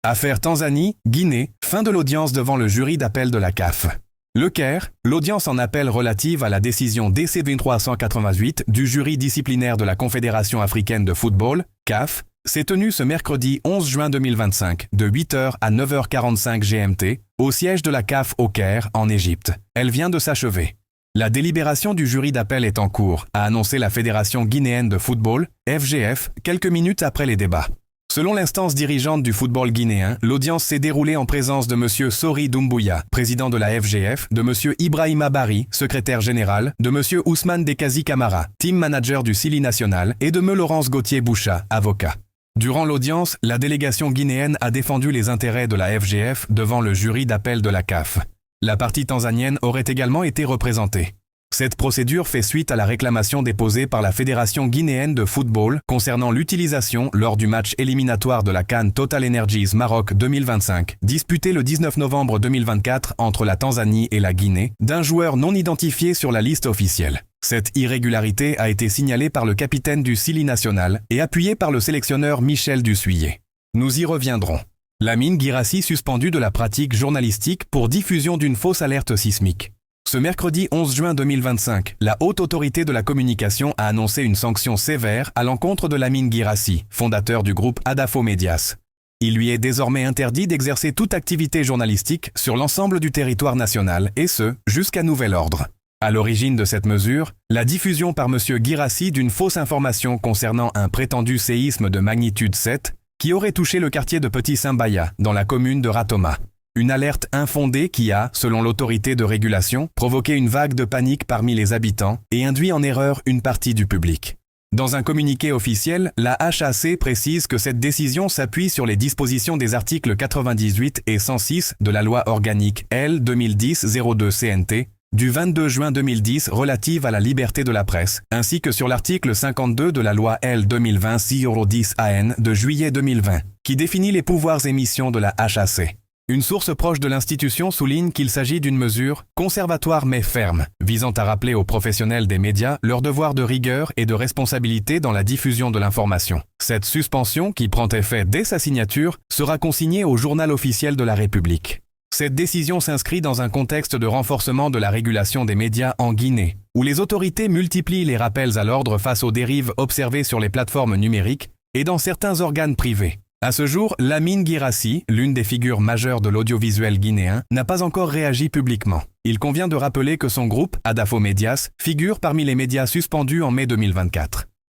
Affaire Tanzanie, Guinée, fin de l'audience devant le jury d'appel de la CAF. Le Caire, l'audience en appel relative à la décision DC 2388 du jury disciplinaire de la Confédération africaine de football, CAF, s'est tenue ce mercredi 11 juin 2025 de 8h à 9h45 GMT au siège de la CAF au Caire, en Égypte. Elle vient de s'achever. La délibération du jury d'appel est en cours, a annoncé la Fédération guinéenne de football, FGF, quelques minutes après les débats. Selon l'instance dirigeante du football guinéen, l'audience s'est déroulée en présence de M. Sori Doumbouya, président de la FGF, de M. Ibrahima Bari, secrétaire général, de M. Ousmane Dekazi Kamara, team manager du Sili national, et de M. Laurence Gauthier Boucha, avocat. Durant l'audience, la délégation guinéenne a défendu les intérêts de la FGF devant le jury d'appel de la CAF. La partie tanzanienne aurait également été représentée. Cette procédure fait suite à la réclamation déposée par la Fédération guinéenne de football concernant l'utilisation, lors du match éliminatoire de la CAN Total Energies Maroc 2025, disputé le 19 novembre 2024 entre la Tanzanie et la Guinée, d'un joueur non identifié sur la liste officielle. Cette irrégularité a été signalée par le capitaine du Sili national et appuyée par le sélectionneur Michel Dussuyer. Nous y reviendrons. Lamine Guirassy suspendu de la pratique journalistique pour diffusion d'une fausse alerte sismique. Ce mercredi 11 juin 2025, la Haute Autorité de la Communication a annoncé une sanction sévère à l'encontre de Lamine Guirassy, fondateur du groupe Adafo Medias. Il lui est désormais interdit d'exercer toute activité journalistique sur l'ensemble du territoire national, et ce, jusqu'à nouvel ordre. À l'origine de cette mesure, la diffusion par M. Guirassy d'une fausse information concernant un prétendu séisme de magnitude 7 qui aurait touché le quartier de Petit Simbaya, dans la commune de Ratoma. Une alerte infondée qui a, selon l'autorité de régulation, provoqué une vague de panique parmi les habitants et induit en erreur une partie du public. Dans un communiqué officiel, la HAC précise que cette décision s'appuie sur les dispositions des articles 98 et 106 de la loi organique L 2010-02 CNT du 22 juin 2010 relative à la liberté de la presse, ainsi que sur l'article 52 de la loi L 2020-10 AN de juillet 2020, qui définit les pouvoirs et missions de la HAC. Une source proche de l'institution souligne qu'il s'agit d'une mesure conservatoire mais ferme, visant à rappeler aux professionnels des médias leur devoir de rigueur et de responsabilité dans la diffusion de l'information. Cette suspension, qui prend effet dès sa signature, sera consignée au Journal officiel de la République. Cette décision s'inscrit dans un contexte de renforcement de la régulation des médias en Guinée, où les autorités multiplient les rappels à l'ordre face aux dérives observées sur les plateformes numériques et dans certains organes privés. À ce jour, Lamine Guirassy, l'une des figures majeures de l'audiovisuel guinéen, n'a pas encore réagi publiquement. Il convient de rappeler que son groupe, Adafo Medias, figure parmi les médias suspendus en mai 2024.